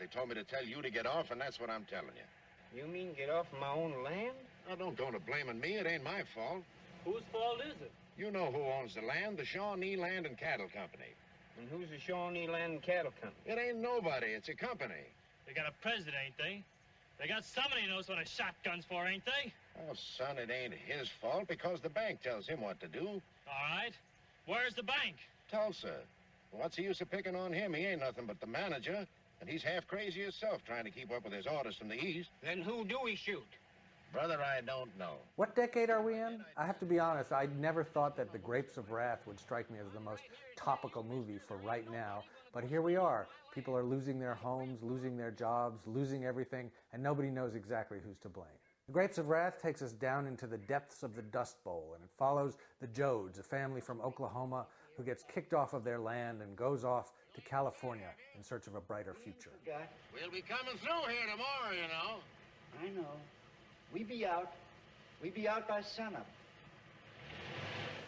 They told me to tell you to get off, and that's what I'm telling you. You mean get off my own land? Now, don't go to blaming me. It ain't my fault. Whose fault is it? You know who owns the land, the Shawnee Land and Cattle Company. And who's the Shawnee Land and Cattle Company? It ain't nobody. It's a company. They got a president, ain't they? They got somebody who knows what a shotgun's for, ain't they? Oh, son, it ain't his fault because the bank tells him what to do. All right. Where's the bank? Tulsa. What's the use of picking on him? He ain't nothing but the manager, and he's half crazy himself trying to keep up with his orders from the east. Then who do we shoot? Brother, I don't know. What decade are we in? I have to be honest, I never thought that The Grapes of Wrath would strike me as the most topical movie for right now. But here we are. People are losing their homes, losing their jobs, losing everything, and nobody knows exactly who's to blame. The Grapes of Wrath takes us down into the depths of the Dust Bowl, and it follows the Jodes, a family from Oklahoma who gets kicked off of their land and goes off to California in search of a brighter future. We'll be coming through here tomorrow, you know. I know. We be out. We be out by sunup.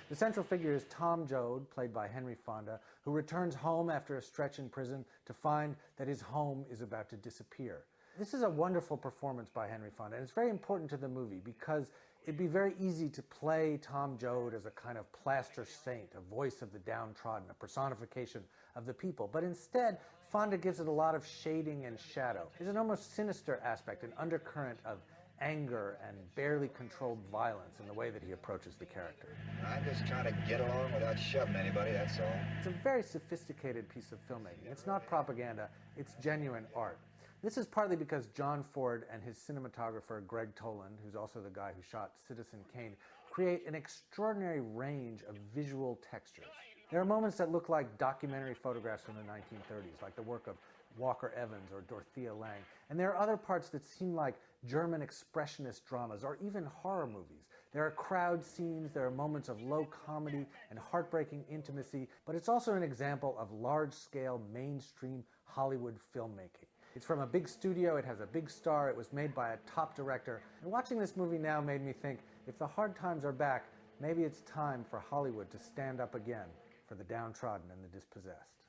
The central figure is Tom Joad, played by Henry Fonda, who returns home after a stretch in prison to find that his home is about to disappear. This is a wonderful performance by Henry Fonda, and it's very important to the movie because it'd be very easy to play Tom Joad as a kind of plaster saint, a voice of the downtrodden, a personification of the people. But instead, Fonda gives it a lot of shading and shadow. There's an almost sinister aspect, an undercurrent of anger and barely controlled violence in the way that he approaches the character. I'm just trying to get along without shoving anybody, that's all. It's a very sophisticated piece of filmmaking. It's not propaganda, it's genuine art. This is partly because John Ford and his cinematographer Greg Toland, who's also the guy who shot Citizen Kane, create an extraordinary range of visual textures. There are moments that look like documentary photographs from the 1930s, like the work of Walker Evans or Dorothea Lange. And there are other parts that seem like German expressionist dramas or even horror movies. There are crowd scenes, there are moments of low comedy and heartbreaking intimacy, but it's also an example of large-scale mainstream Hollywood filmmaking. It's from a big studio, it has a big star, it was made by a top director. And watching this movie now made me think, if the hard times are back, maybe it's time for Hollywood to stand up again for the downtrodden and the dispossessed.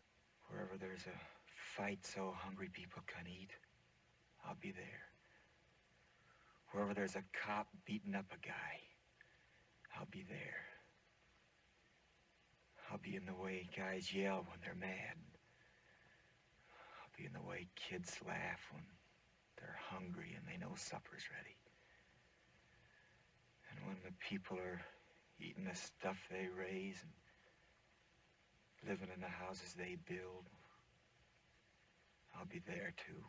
Wherever there's a fight so hungry people can eat, I'll be there. Wherever there's a cop beating up a guy, I'll be there. I'll be in the way guys yell when they're mad. I'll be in the way kids laugh when they're hungry and they know supper's ready. And when the people are eating the stuff they raise and living in the houses they build, I'll be there too.